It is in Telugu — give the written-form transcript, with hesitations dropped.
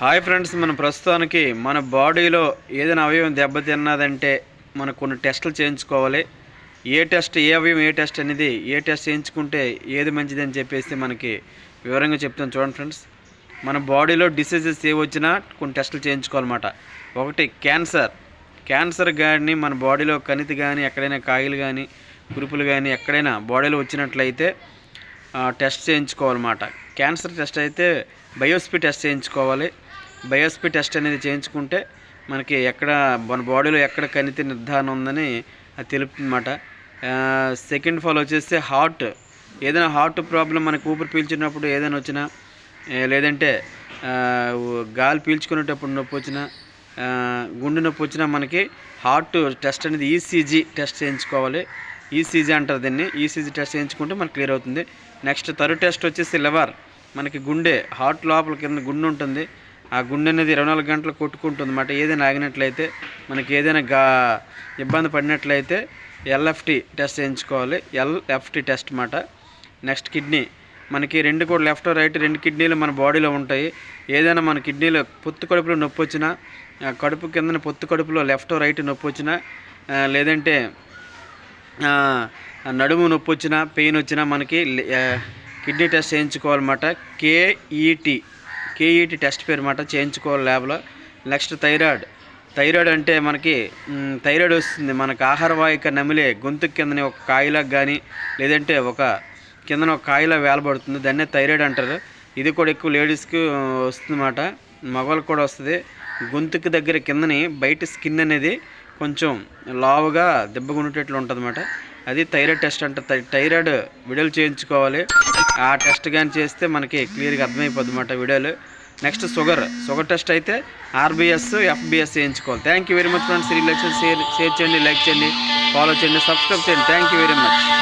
హాయ్ ఫ్రెండ్స్, మన ప్రస్తుతానికి మన బాడీలో ఏదైనా అవయవం దెబ్బతిన్నదంటే మనకు కొన్ని టెస్టులు చేయించుకోవాలి. ఏ టెస్ట్, ఏ అవయవం, ఏ టెస్ట్ అనేది, ఏ టెస్ట్ చేయించుకుంటే ఏది మంచిది అని చెప్పేసి మనకి వివరంగా చెప్తాను. చూడండి ఫ్రెండ్స్, మన బాడీలో డిసీజెస్ ఏ వచ్చినా కొన్ని టెస్టులు చేయించుకోవాలన్నమాట. ఒకటి క్యాన్సర్ కానీ మన బాడీలో కణితి కానీ ఎక్కడైనా కాయలు కానీ కురుపులు కానీ ఎక్కడైనా బాడీలో వచ్చినట్లయితే టెస్ట్ చేయించుకోవాలన్నమాట. క్యాన్సర్ టెస్ట్ అయితే బయోప్సీ టెస్ట్ చేయించుకోవాలి. బయోప్సీ టెస్ట్ అనేది చేయించుకుంటే మనకి ఎక్కడ మన బాడీలో ఎక్కడ కణితి నిర్ధారణ ఉందని అది తెలుపుతుందన్నమాట. సెకండ్ ఫాల్ వచ్చేసి ఏదైనా హార్ట్ ప్రాబ్లం, మనకు ఊపిరి పీల్చినప్పుడు ఏదైనా వచ్చినా, లేదంటే గాలి పీల్చుకునేటప్పుడు నొప్పి వచ్చినా, గుండె నొప్పి వచ్చినా మనకి హార్ట్ టెస్ట్ అనేది ఈసీజీ టెస్ట్ చేయించుకోవాలి. ఈసీజీ అంటారు దీన్ని. ఈసీజీ టెస్ట్ చేయించుకుంటే మనకు క్లియర్ అవుతుంది. నెక్స్ట్ థర్డ్ టెస్ట్ వచ్చేసి లివర్. మనకి గుండె, హార్ట్ లోపల కింద గుండె ఉంటుంది. ఆ గుండె అనేది 24 గంటలు కొట్టుకుంటుంది అన్నమాట. ఏదైనా ఆగినట్లయితే, మనకి ఏదైనా ఇబ్బంది పడినట్లయితే ఎల్ఎఫ్టీ టెస్ట్ చేయించుకోవాలి. ఎల్ఎఫ్టీ టెస్ట్ అన్నమాట. Next kidney. మనకి రెండు కూడా లెఫ్ట్ రైట్ రెండు కిడ్నీలు మన బాడీలో ఉంటాయి. ఏదైనా మన కిడ్నీలో పొత్తు కడుపులో నొప్పి వచ్చినా, కడుపు కింద పొత్తు కడుపులో లెఫ్ట్ రైట్ నొప్పి వచ్చినా, లేదంటే నడుము నొప్పి వచ్చినా, పెయిన్ వచ్చినా మనకి కిడ్నీ టెస్ట్ చేయించుకోవాలన్నమాట. కేఈటీ టెస్ట్ పేరు అన్నమాట, చేయించుకోవాలి ల్యాబ్లో. నెక్స్ట్ థైరాయిడ్ అంటే మనకి థైరాయిడ్ వస్తుంది. మనకు ఆహారవాహిక నమిలే గొంతు కిందని ఒక కాయలకు కానీ, లేదంటే కిందన ఒక కాయలా వేలబడుతుంది. దాన్నే థైరాయిడ్ అంటారు. ఇది కూడా ఎక్కువ లేడీస్కి వస్తుందన్నమాట, మగవాళ్ళకి కూడా వస్తుంది. గొంతుకి దగ్గర కిందని బయట స్కిన్ అనేది కొంచెం లావుగా దెబ్బగుండేటట్లు ఉంటుంది అన్నమాట. అది థైరాయిడ్ టెస్ట్ అంటే థైరాయిడ్ వీడియోలు చేయించుకోవాలి. ఆ టెస్ట్ కానీ చేస్తే మనకి క్లియర్గా అర్థమైపోద్ది అన్నమాట వీడియోలు. నెక్స్ట్ షుగర్ టెస్ట్ అయితే ఆర్బిఎస్, ఎఫ్బిఎస్ చేయించుకోవాలి. Thank you very much friends. Share చేయండి, లైక్ చేయండి, ఫాలో చేయండి, సబ్స్క్రైబ్ చేయండి. Thank you very much.